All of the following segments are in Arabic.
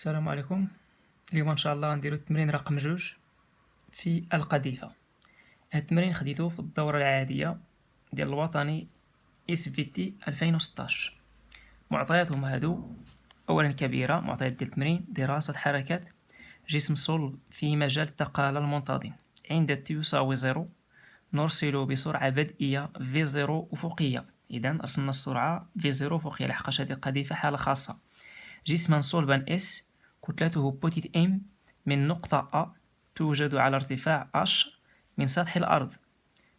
السلام عليكم. اليوم ان شاء الله غنديرو التمرين رقم 2 في القذيفة. هاد التمرين خديتو في الدورة العادية ديال الوطني SVT 2016. معطياتهم هادو: اولا كبيرة، معطيات ديال التمرين: دراسة حركة جسم صلب في مجال الثقالة المنتظم عند t يساوي 0 نرسل بسرعة بدئية v0 أفقية. إذا رسلنا السرعة v0 أفقية لحقاش هذه القذيفة حالة خاصة. جسما صلبا S كتلته بوتيت M من نقطة A توجد على ارتفاع H من سطح الأرض،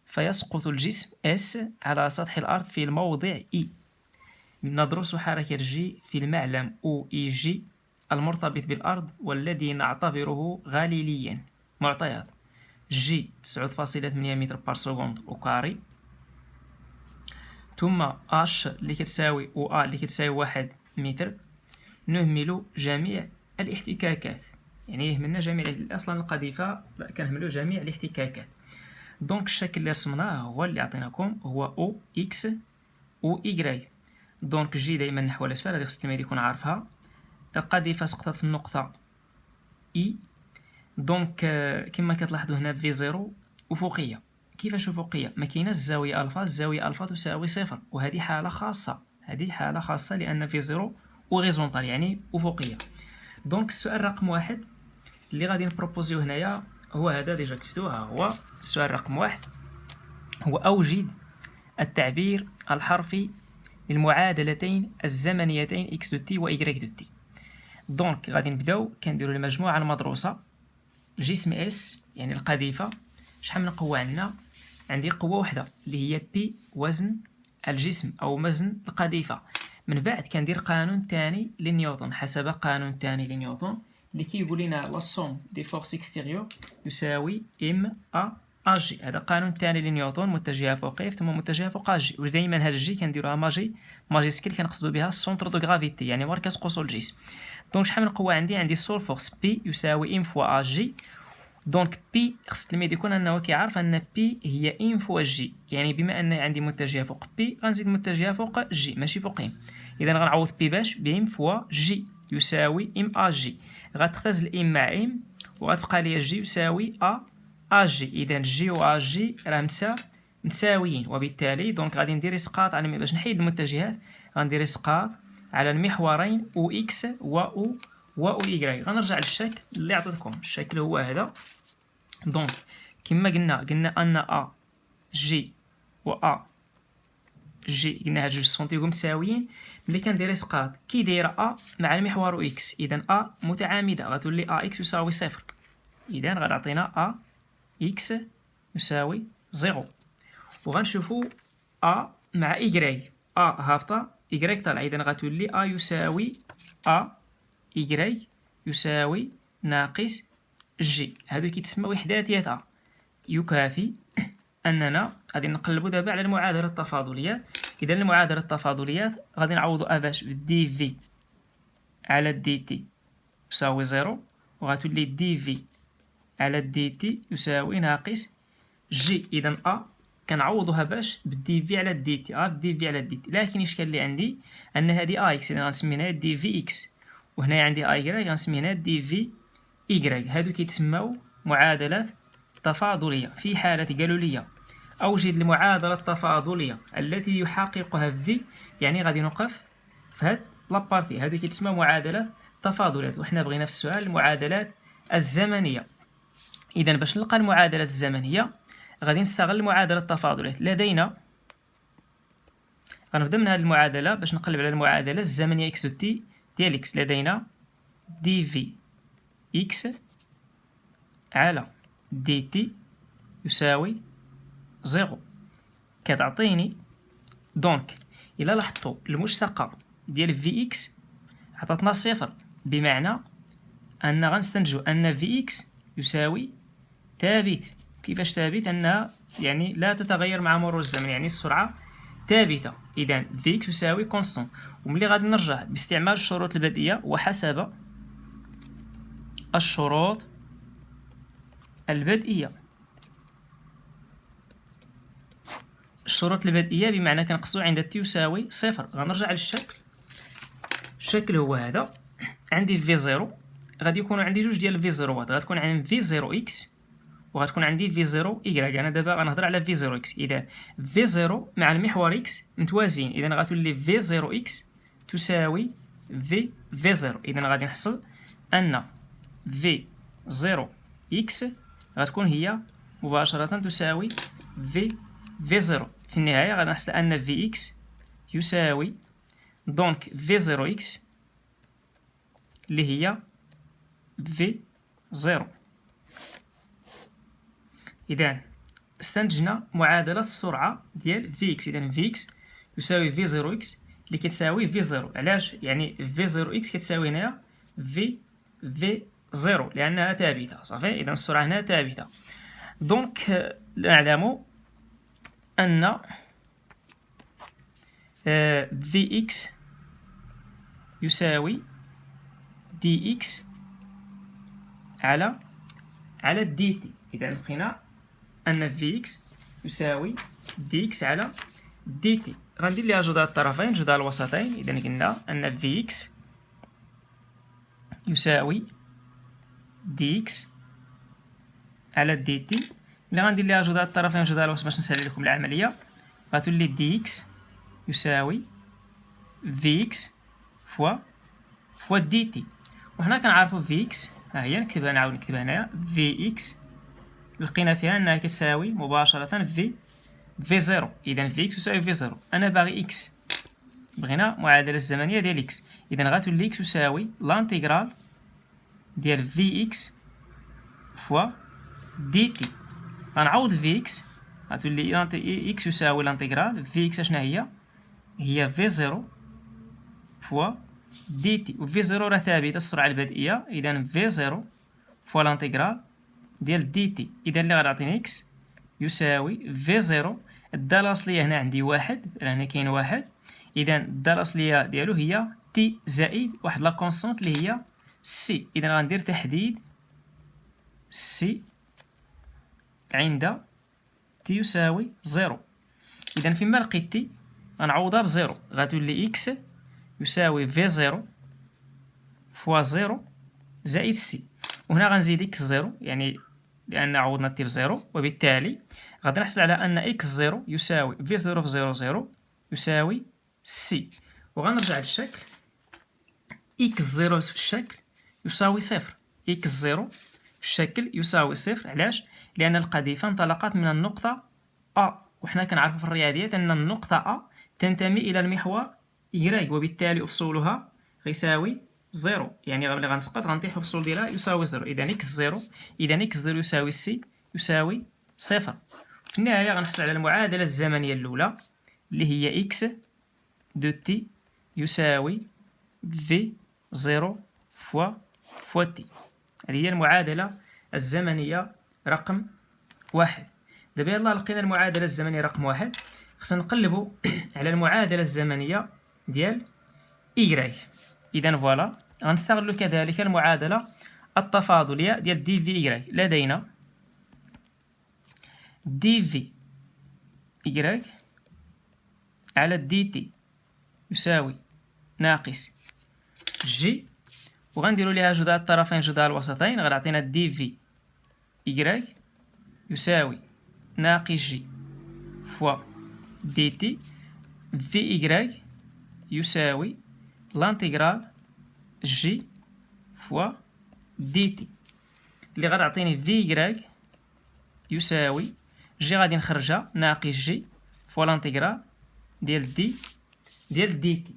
فيسقط الجسم S على سطح الأرض في الموضع E. ندرس حركة G في المعلم OEG المرتبط بالأرض والذي نعتبره غاليليا. معطيات: G 9.8 متر بار سكوند أوكاري، ثم H اللي كتساوي و A اللي كتساوي 1 متر. نهمل جميع الاحتكاكات، يعني يهملنا جميع اصلا القذيفه كنهملو جميع الاحتكاكات. دونك الشكل اللي رسمناه هو اللي عطيناكم، هو او اكس او اي. دونك جي دائما نحو الاسفل، هذه خص التلميذ يكون عارفها. القذيفه سقطت في النقطه اي. دونك كما كتلاحظوا هنا في 0 افقيه. كيفاش افقيه؟ ما كايناش الزاويه الفا، الزاويه الفا تساوي 0، وهذه حاله خاصه، هذه حاله خاصه لان في 0 وغيزونطال يعني افقيه. دونك السؤال رقم 1 اللي غادي نبروبوزيو هنايا هو هذا، ديجا كتبتوه، هو السؤال رقم 1 هو اوجد التعبير الحرفي للمعادلتين الزمنيتين x دو تي و y دو تي. دونك غادي نبداو كنديروا المجموعه المدروسه. جسم اس يعني القذيفه، شحال من قوه عندنا؟ عندي قوه واحده اللي هي بي، وزن الجسم او وزن القذيفه. من بعد كندير قانون ثاني لنيوتن، حسب قانون ثاني لنيوتن اللي كيقول لنا لا سوم دي فورس اكستيريور يساوي ام ا جي. هذا قانون ثاني لنيوتن، متجهه فوق اف ثم متجهه فوق جي. ودائما هاد الجي كنديروها ماجيسكيل، كنقصدوا بها السونتر دو غرافيتي يعني مركز قصور الجسم. دونك شحال من قوه عندي سول فورس بي يساوي ام فوا ا جي. دونك بي خص التلميذ يكون انه كيعرف ان بي هي ام فوا جي، يعني بما ان عندي متجهه فوق بي غنزيد متجهه فوق جي ماشي فوق ام. اذا غنعوض بي باش بام فوا جي يساوي ام ا جي. غتختزل الام مع ام وغتبقى لي جي يساوي ا جي. اذا جي و ا جي راه مساويين، وبالتالي دونك غادي ندير اسقاط على باش نحيد المتجهات. غندير اسقاط على المحورين او اكس و او و او y. غنرجع للشكل اللي عطيتكم، الشكل هو هذا. دونك كما قلنا ان ا جي و ا جي قلنا هاد جوج سنتيغو مساويين. ملي كندير اسقاط كي دايره ا مع المحور او اكس، اذا ا متعامده غتولي ا اكس يساوي 0. اذا غتعطينا ا اكس يساوي 0. وغنشوفوا ا مع اي، ا هابطه y طالعه، اذا غتولي ا يساوي ا y يساوي ناقص جي. هادو كيتسمى وحداتيات ا. يكافي اننا غادي نقلبوا دابا على المعادله التفاضليات. اذا المعادله التفاضليات غادي نعوضوا ا باش دي في على دي تي يساوي 0، وغتولي دي في على دي تي يساوي ناقص جي. اذا ا كنعوضوها باش بدي في على دي تي، بدي في على دي تي. لكن الاشكال اللي عندي ان هذه ا اكس، اذا غنسميها دي في اكس، وهنا عندي اي غنسميها دي في y. هادو كيتسموا معادلات تفاضليه. في حاله قالوا لي اوجد المعادله التفاضليه التي يحققها في، يعني غادي نوقف في هاد لابارتي. هادو كيتسموا معادلات تفاضليات، وحنا بغينا في السؤال المعادلات الزمنيه. اذا باش نلقى المعادلات الزمنيه غادي نستغل المعادله التفاضليات لدينا. غنبدا من هذه المعادله باش نقلب على المعادله الزمنيه اكس و تي ديال اكس. لدينا دي في اكس على دي تي يساوي 0. كتعطيني دونك الا لاحظتوا المشتقه ديال في اكس عطاتنا 0، بمعنى ان غنستنتجوا ان في اكس يساوي ثابت. كيفاش ثابت؟ انها يعني لا تتغير مع مرور الزمن، يعني السرعه ثابته. اذا في اكس يساوي كونستون. وملي غادي نرجع باستعمال الشروط البدئيه وحسب الشروط البدئيه. الشروط البدئيه بمعنى كنقصدو عند تي يساوي 0. غنرجع للشكل، الشكل هو هذا. عندي في زيرو غادي يكونوا عندي جوج ديال في زيروات، غتكون عندي في زيرو اكس وغتكون عندي في زيرو إيكغيك. أنا دابا غنهضر على في زيرو إكس. إذا في زيرو مع المحور إكس متوازيين، إذا غتولي في زيرو إكس تساوي في زيرو. إذا غادي نحصل أن في زيرو إكس غتكون هي مباشرة تساوي في زيرو. في النهاية غادي نحصل أن في إكس يساوي دونك في زيرو إكس اللي هي في زيرو. إذا استنتجنا معادلة السرعة ديال في إكس. إذا في إكس يساوي في زيرو إكس اللي كتساوي في زيرو. علاش؟ يعني في زيرو إكس كتساوي هنايا في زيرو لأنها ثابتة. صافي، إذا السرعة هنا ثابتة. دونك نعلم أن في إكس يساوي دي إكس على دي تي. إذا لقينا أن في إكس يساوي دي إكس على دي تي. غندير ليها جدار الطرفين جدار الوسطين. إذا قلنا أن في إكس يساوي دي إكس على دي تي. ملي غندير ليها جدار الطرفين جدار الوسط باش نسهل لكم العملية، غتولي دي إكس يساوي في إكس فوا دي تي. وحنا كنعرفو في إكس، ها هي نكتبها، نعاود نكتبها هنايا. في إكس لقينا فيها أنها كتساوي مباشرة في زيرو. إذا في إكس تساوي في زيرو. أنا باغي إكس، بغينا معادلة الزمنية ديال إكس. إذا غتولي إكس تساوي لانتيغرال ديال في إكس فوا دي تي. غنعوض في إكس، غتولي إكس يساوي لانتيغرال في إكس أشنا هي في زيرو فوا دي تي. وفي زيرو راه ثابتة السرعة البدئية. إذا في زيرو فوا لانتيغرال ديال دي تي. إذا اللي غتعطيني إكس يساوي في زيرو. الدالة الأصلية هنا عندي واحد، هنا كاين واحد. إذا الدالة الأصلية ديالو هي تي زائد واحد لا كونستونت اللي هي سي. إذا غندير تحديد سي عند تي يساوي زيرو. إذا فيما لقيت تي غنعوضها بزيرو، غتولي إكس يساوي في زيرو فوا زيرو زائد سي. وهنا غنزيد إكس زيرو يعني لأن عوضنا تي بزيرو، وبالتالي غادي نحصل على أن إكس زيرو يساوي في زيرو في زيرو زيرو يساوي سي. وغنرجع للشكل. إكس زيرو في الشكل يساوي صفر. إكس زيرو في الشكل يساوي صفر. علاش؟ لأن القذيفة انطلقت من النقطة أ، وحنا كنعرفو في الرياضيات أن النقطة أ تنتمي إلى المحور إيكغيك، وبالتالي أفصولها غيساوي زيرو. يعني ملي غنسقط غنطيح في الفصول ديالها يساوي زيرو. إذا إكس زيرو، إذا إكس زيرو يساوي سي يساوي صفر. في النهاية غنحصل على المعادلة الزمنية الأولى اللي هي إكس دو تي يساوي في زيرو فوا تي. هذه هي المعادلة الزمنية رقم واحد. دابا يلاه لقينا المعادلة الزمنية رقم واحد، خصنا نقلبو على المعادلة الزمنية ديال إيكغيك. إذا فوالا غنستغلو كذلك المعادلة التفاضلية ديال دي في إيكغيك. لدينا دي في إيكغيك على دي تي يساوي ناقص جي، وغنديرو ليها جدار الطرفين جدار الوسطين. غتعطينا دي في إيكغيك يساوي ناقص جي فوا دي تي. في إيكغيك يساوي لانتيغرال جي فوا دي تي اللي غتعطيني في إيكغيك يساوي جي غادي نخرجها ناقص جي فوا لانتيغرال ديال دي تي.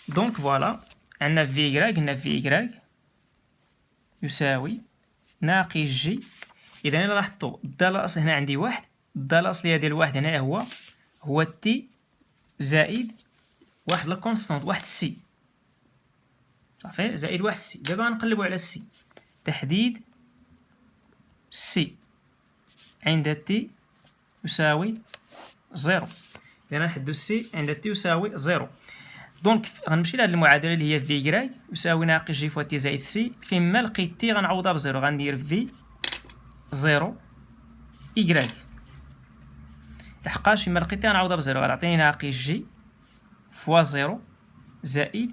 دونك فوالا عندنا في إيكغيك، قلنا في إيكغيك يساوي ناقص جي. إذا إلا لاحظتو الدالة الأصلية هنا عندي واحد، الدالة الأصلية ديال واحد هنا هو تي زائد واحد لا كونستونت، واحد سي. صافي، زائد واحد سي. دابا غنقلبو على السي. تحديد سي عند تي يساوي زيرو. إذا نحدو السي عند تي يساوي زيرو. دونك غنمشي لهاد المعادلة اللي هي في إيكغيك يساوي ناقص جي فوا تي زائد سي. فيما لقيت تي غنعوضها بزيرو، غندير في زيرو إيكغيك. لحقاش فيما لقيت تي غنعوضها بزيرو غتعطيني ناقص جي فوا زيرو زائد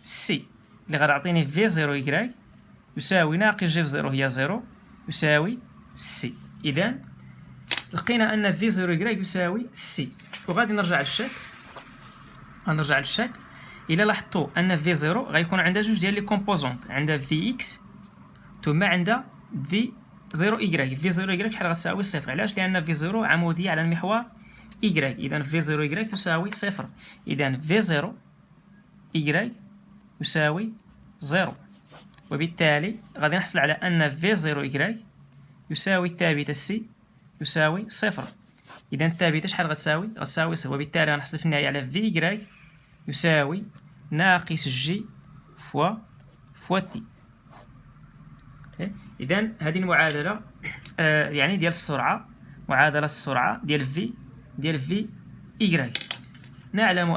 سي اللي غتعطيني في 0 إكغيك يساوي ناقص جي في 0 هي 0 يساوي سي. إذا لقينا أن في 0 إكغيك يساوي سي. وغادي نرجع للشكل، إلا لاحظتوا أن في 0 غيكون عندها جوج ديال لي كومبوزونت، عندها في إكس ثم عندها في 0 إكغيك. في 0 إكغيك شحال غتساوي صفر. علاش؟ لأن في 0 عمودية على المحور إكغيك، إذا في 0 إكغيك تساوي صفر. إذا في 0 إكغيك يساوي 0، وبالتالي غادي نحصل على أن في 0 إكغيك يساوي الثابتة سي يساوي صفر. إذا الثابتة شحال غتساوي؟ غتساوي صفر، وبالتالي غنحصل في النهاية على في إكغيك يساوي ناقص جي فوا تي. إذا هذه المعادلة يعني ديال السرعة، معادلة السرعة ديال في إكغيك. نعلم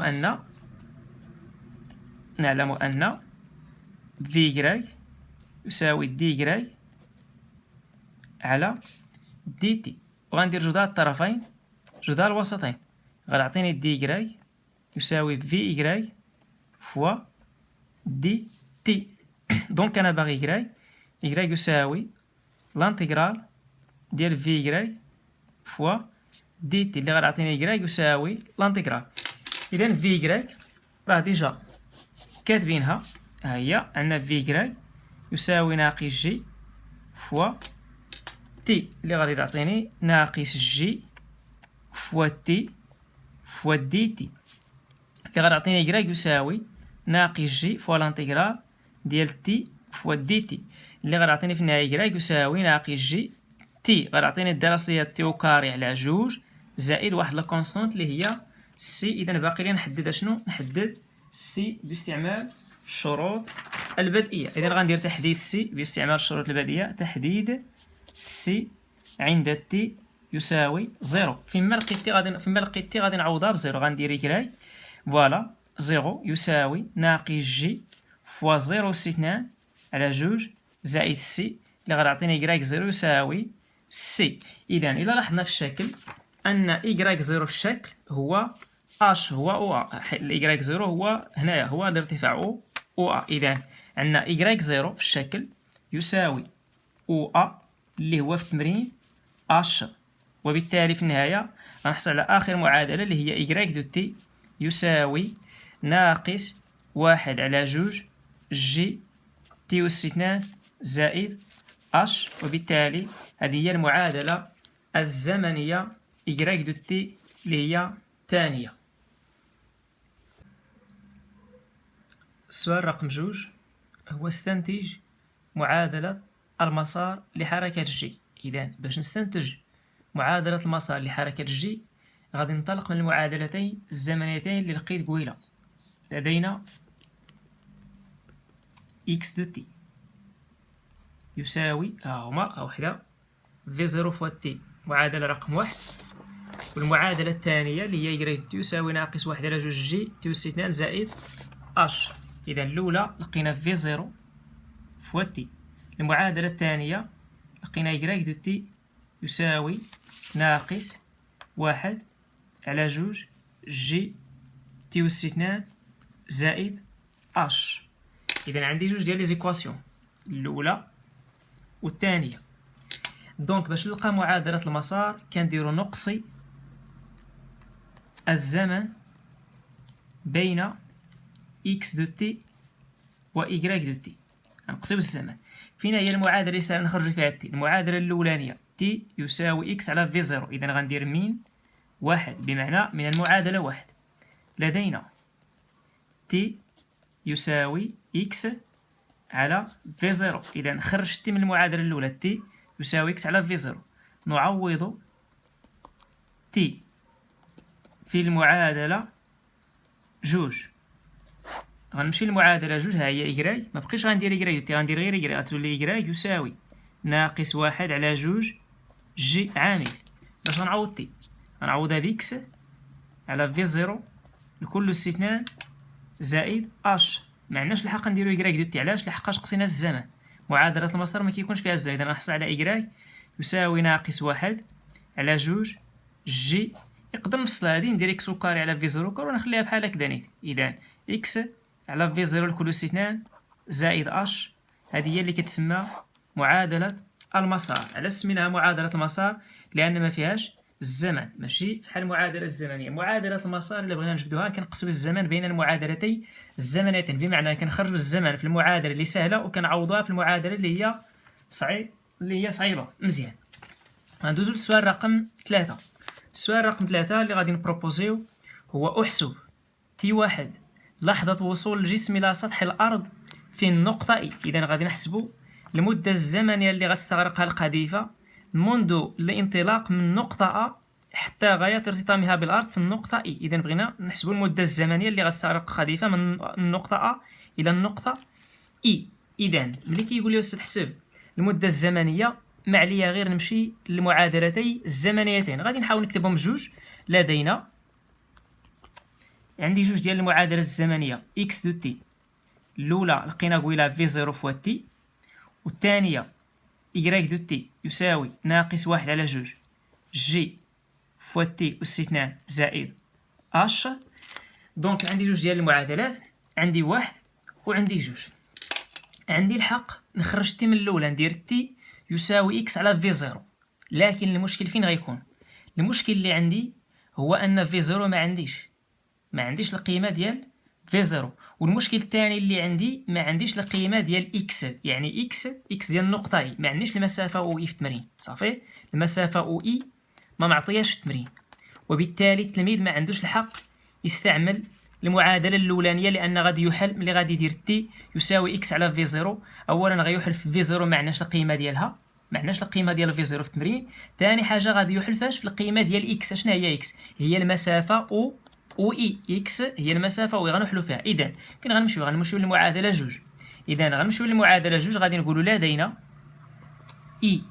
أن في إكغيك يساوي دي إكغيك على دي تي، وغندير جدار الطرفين جدار الوسطين، غتعطيني دي إكغيك يساوي في إكغيك فوا دي تي. دونك أنا باغي إكغيك يساوي لانتيغرال ديال في إكغيك فوا دي تي اللي غتعطيني إكغيك يساوي لانتيغرال. إذا في إكغيك راه ديجا كاتبينها، ها هي عندنا في إكغيك يساوي ناقص جي فوا تي اللي غادي تعطيني ناقص جي فوا تي فوا دي تي اللي غتعطيني إكغيك يساوي ناقص جي فوا لانتيغرال ديال تي فوا دي تي اللي غتعطيني في النهاية إكغيك يساوي ناقص جي تي. غتعطيني الدالة الأصلية تي أو كاري على جوج زائد واحد لا كونستانت اللي هي سي. إذا باقي لي نحدد شنو؟ نحدد سي باستعمال الشروط البدئية. إذا غندير تحديد سي باستعمال الشروط البدئية. تحديد سي عند تي يساوي 0. فيما لقيت تي غادي نعوضها بزيرو، غندير إكغيك فوالا 0 يساوي ناقص جي فوا 0 سي 2 على جوج زائد سي اللي غتعطيني إكغيك 0 يساوي سي. إذا إلا لاحظنا في الشكل أن إكغيك 0 في الشكل هو اش هو او ا، الإكغيك 0 هو هنايا هو الارتفاع او ا. إذا عندنا إكغيك 0 في الشكل يساوي او ا اللي هو في التمرين اش، وبالتالي في النهاية غنحصل على آخر معادلة اللي هي إكغيك دو تي يساوي ناقص واحد على جوج جي تي أس 2 زائد اش، وبالتالي هذه هي المعادلة الزمنية إكغيك دو تي اللي هي ثانية. السؤال رقم 2 هو استنتج معادلة المسار لحركة جي. إذا باش نستنتج معادلة المسار لحركة جي غادي ننطلق من المعادلتين الزمنيتين اللي لقيت قبيلة. لدينا إكس دو تي يساوي هما وحدة في 0 فوا تي، معادلة رقم 1. والمعادلة الثانية اللي هي إكغيك دو تي يساوي ناقص واحد على جوج جي تي أس 2 زائد اش. إذا الأولى لقينا في 0 فوا تي، المعادلة الثانية لقينا إكغيك دو تي يساوي ناقص واحد على جوج جي تي أس 2 زائد اش. إذا عندي جوج ديال لي زيكواسيون، الأولى والثانية. دونك باش نلقى معادلة المسار كنديرو نقصي الزمن بين إكس دو تي و إكغيك دو تي، نقصيو الزمن. فينا هي المعادلة اللي ساهل نخرجو فيها تي؟ المعادلة الأولانية تي يساوي إكس على في 0، إذا غندير من واحد بمعنى من المعادلة واحد. لدينا تي يساوي إكس على في 0، إذا خرجت تي من المعادلة الأولى تي يساوي إكس على في 0. نعوض تي في المعادلة جوج، غنمشي للمعادلة جوج ها هي إكغيك، ما بقيتش غندير إكغيك دو تي، غندير غير إكغيك، غتولي إكغيك يساوي ناقص واحد على جوج جي عامل. باش غنعوض تي غنعوضها بإكس على في 0 لكل أس 2 زائد اش. معناش الحق نديرو إكغيك دو تي، علاش؟ لحقاش قصينا الزمن. معادلة المسار ما كيكونش فيها الزمن، إذا غنحصل على إكغيك يساوي ناقص واحد على جوج جي. نقدر نفصل هادي ندير إكس وكاري على في 0 كار ونخليها بحال هكدا نيت. إذا إكس على في زيرو لكل استثنان زائد اش. هذه هي اللي كتسمى معادلة المسار. علاش سميناها معادلة المسار؟ لأن ما فيهاش الزمن، ماشي بحال المعادلة الزمنية. معادلة المسار اللي بغينا نجبدوها كنقسمو الزمن بين المعادلتين الزمنيتين، بمعنى كنخرجوا الزمن في المعادلة اللي سهلة وكنعوضوها في المعادلة اللي هي صعيبة. مزيان، غندوزو للسؤال رقم 3. السؤال رقم 3 اللي غادي نبروبوزيو هو احسب تي واحد لحظة وصول الجسم إلى سطح الأرض في النقطة إي. إذا غادي نحسبو المدة الزمنية اللي غتستغرقها القذيفة منذ الانطلاق من نقطة أ حتى غاية ارتطامها بالأرض في النقطة إي. إذا بغينا نحسبو المدة الزمنية اللي غتستغرق القذيفة من النقطة أ إلى النقطة إي. إذا ملي كيقول لي أستاذ حسب المدة الزمنية، ما عليا غير نمشي للمعادلتين الزمنيتين. غادي نحاول نكتبهم جوج. لدينا عندي جوج ديال المعادلة الزمنية إكس دو تي. الأولى لقينا قويلة في زيرو فوا تي، والثانية إيكغيك دو تي يساوي ناقص واحد على جوج جي فوا تي أس اثنان زائد أش. دونك عندي جوج ديال المعادلات، عندي واحد وعندي جوج. عندي الحق نخرج تي من الأولى، ندير تي يساوي إكس على في زيرو. لكن المشكل فين غيكون؟ المشكل اللي عندي هو أن في زيرو ما عنديش القيمة ديال في زيرو. والمشكل الثاني اللي عندي ما عنديش القيمة ديال إكس، يعني إكس ديال النقطة إي. ما عنديش المسافة أو إي في التمرين. صافي، المسافة أو إي ما معطياش في التمرين، وبالتالي التلميذ ما عندوش الحق يستعمل المعادلة الأولانية، لأن غادي يحل ملي غادي يدير تي يساوي إكس على في زيرو. أولا غيحل في في زيرو ما عندناش القيمة ديالها، ما عندناش القيمة ديال في زيرو في التمرين. ثاني حاجة غادي يحل فاش في القيمة ديال إكس. شنو هي إكس؟ هي المسافة أو إي. إكس هي المسافة أو إي غنحلو فيها. إذا فين غنمشيو للمعادلة جوج. إذا غنمشيو للمعادلة جوج، غادي نقولو لدينا إي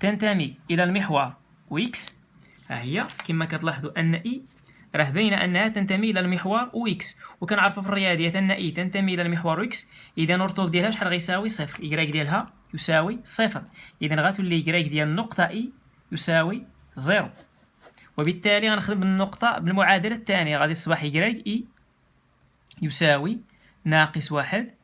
تنتمي إلى المحور وإكس. ها هي كما كتلاحظوا أن إي راه باينه انها تنتمي الى المحور و اكس، وكنعرفوا في الرياضيات ان اي تنتمي الى المحور و اكس. اذا الرطوب ديالها شحال غيساوي؟ صفر. إيكغيك ديالها يساوي صفر. اذا غتولي إيكغيك ديال النقطه اي يساوي زيرو، وبالتالي غنخدم النقطه بالمعادله الثانيه. غادي تصبح إيكغيك اي يساوي ناقص واحد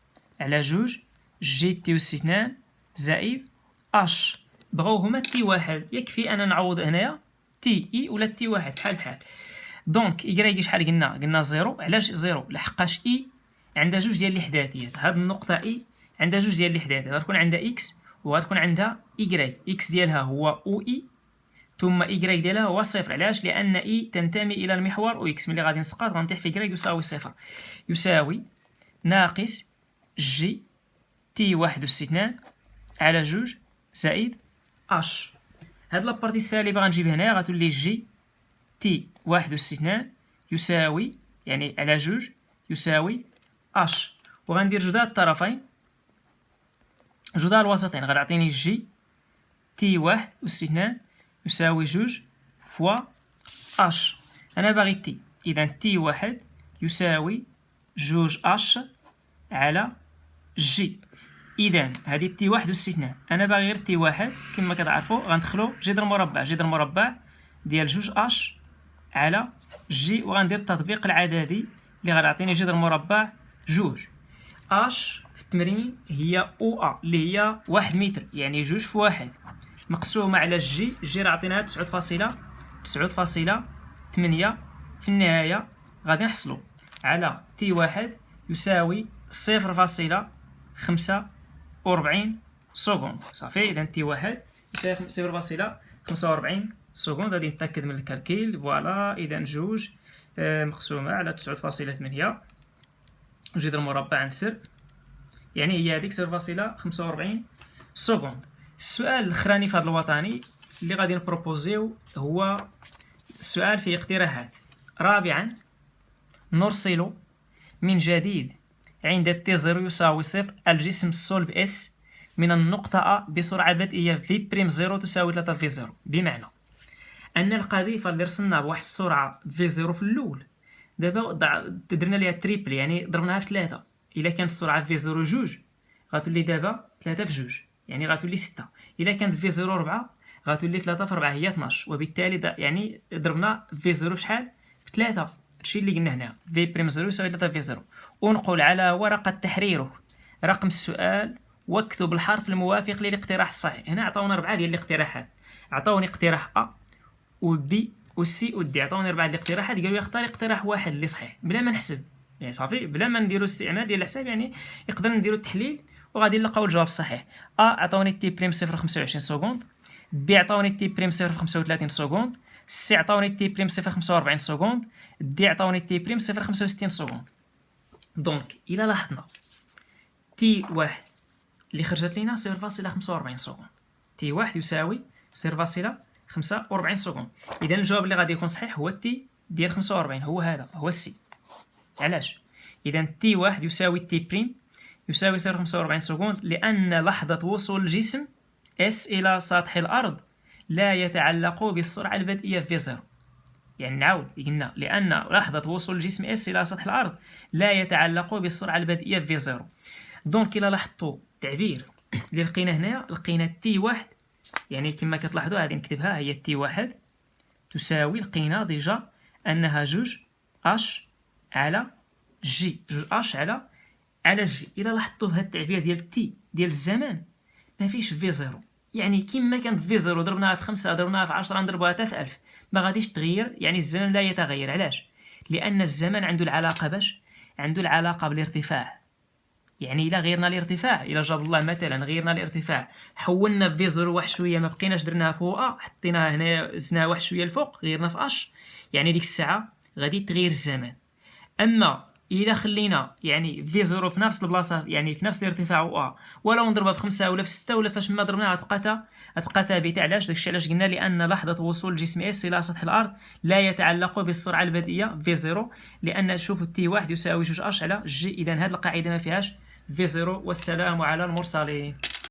على جوج جي تي أس اثنان زائد اش. بغاو هما تي واحد، يكفي انا نعوض هنايا تي اي ولا تي واحد بحال. دونك إيكغيك شحال قلنا زيرو. علاش زيرو؟ لحقاش إي عندها جوج ديال الإحداثيات. هاد النقطة إي عندها جوج ديال الإحداثيات، غتكون عندها إكس وغتكون عندها إيكغيك. إكس ديالها هو أو إي، ثم إيكغيك ديالها هو صفر. علاش؟ لأن إي تنتمي إلى المحور أو إكس. ملي غادي نسقط غنطيح في إيكغيك يساوي صفر. يساوي ناقص جي تي واحد أس اثنان على جوج زائد أش. هاد لابارتي السالبة غنجيب هنايا، غتولي جي تي واحد أس اثنان يساوي يعني على جوج يساوي اش. وغندير جدار الطرفين جدار الوسطين، غتعطيني جي تي واحد أس اثنان يساوي جوج فوا اش. انا باغي تي، اذا تي واحد يساوي جوج اش على جي. اذا هذه تي واحد أس اثنان، انا باغي غير تي واحد. كما كتعرفوا غندخلو جذر مربع ديال جوج اش على جي، وغندير التطبيق العددي اللي غيعطيني جذر مربع جوج. اش في التمرين هي او ا اللي هي 1 متر، يعني جوج في واحد مقسومة على جي. جي راه عطيناها 9.8. في النهاية غادي نحصلو على تي واحد يساوي 0.45 سكوند. صافي، اذا تي واحد يساوي 0.45 سكوند. غادي نتاكد من الكالكيل. فوالا، اذا جوج مقسومه على 9.8 جذر مربع نسر، يعني هي هذيك 0.45 سكوند. السؤال الاخراني في هذا الوطني اللي غادي نبروبوزيو هو السؤال في اقتراحات. رابعا، نرسل من جديد عند تي زيرو يساوي صفر الجسم الصلب اس من النقطة أ بسرعة بدئية في بريم زيرو تساوي 3 في زيرو. بمعنى أن القذيفة اللي رسلناها بواحد السرعة في زيرو في الأول، دابا درنا ليها تريبل، يعني ضربناها في 3. إلا كانت السرعة في زيرو جوج غتولي دابا 3 في جوج، يعني غتولي 6. إلا كانت في زيرو 4 غتولي 3 في 4 هي 12، وبالتالي يعني ضربنا في زيرو في شحال؟ في 3. هادشي اللي قلنا هنا في بريم 0 يساوي 3 في 0. ونقول على ورقة تحريره رقم السؤال واكتب الحرف الموافق للاقتراح الصحيح. هنا عطاونا 4 ديال الاقتراحات، عطاوني اقتراح أ و بي و سي و دي، عطاوني 4 ديال الاقتراحات، قالوا لي اختار اقتراح واحد اللي صحيح بلا ما نحسب، يعني صافي بلا ما نديرو استعمال ديال الحساب، يعني يقدر نديرو التحليل وغادي نلقاو الجواب الصحيح. أ عطاوني تي بريم 0 25 سكوند، بي عطاوني تي بريم 0 35 سكوند، سي عطاوني تي بريم 0 45 سكوند، دي عطاوني تي بريم 0 65 سكوند. دونك إلا لاحظنا تي واحد اللي خرجت لينا 0.45 سكوند، تي واحد يساوي 0.45 سكوند. إذا الجواب اللي غادي يكون صحيح هو تي ديال 45، هو هذا، هو السي. علاش؟ إذا تي واحد يساوي تي بريم يساوي 0.45 سكوند، لأن لحظة وصول الجسم اس إلى سطح الأرض لا يتعلق بالسرعة البدئية في 0. يعني نعاود قلنا لأن لحظة وصول الجسم اس إلى سطح الأرض لا يتعلق بالسرعة البدئية في 0. دونك إلا لاحظتوا التعبير اللي لقينا هنايا، لقينا تي واحد، يعني كما كتلاحظوا غادي نكتبها، هي تي واحد تساوي، لقينا ديجا أنها 2 اش على جي، 2 اش على جي. إلا لاحظتوا هاد التعبير ديال تي ديال الزمان ما فيش في 0، يعني كما كانت في 0 ضربناها في 5 ضربناها في 10 نضربوها حتى في 1000 ما غاديش تغير، يعني الزمن لا يتغير. علاش؟ لأن الزمن عنده العلاقة باش عنده العلاقة بالارتفاع. يعني إلا غيرنا الارتفاع، إلا جاب الله مثلا غيرنا الارتفاع، حولنا في 0 واحد شوية، ما بقيناش درناها فوق أ، حطيناها هنا زدناها واحد شوية الفوق، غيرنا في اش، يعني ديك الساعة غادي تغير الزمن. أما إلا خلينا يعني في 0 في نفس البلاصة، يعني في نفس الارتفاع و أ، ولو نضربها في 5 ولا في 6 ولا فاش ما ضربناها غتبقى ثابتة. علاش؟ داكشي علاش قلنا لأن لحظة وصول الجسم اس إلى سطح الأرض لا يتعلق بالسرعة البدئية في 0، لأن شوفوا تي واحد يساوي 2 اش على جي. إذا هذه القاعدة ما فيهاش في 0. والسلام على المرسلين.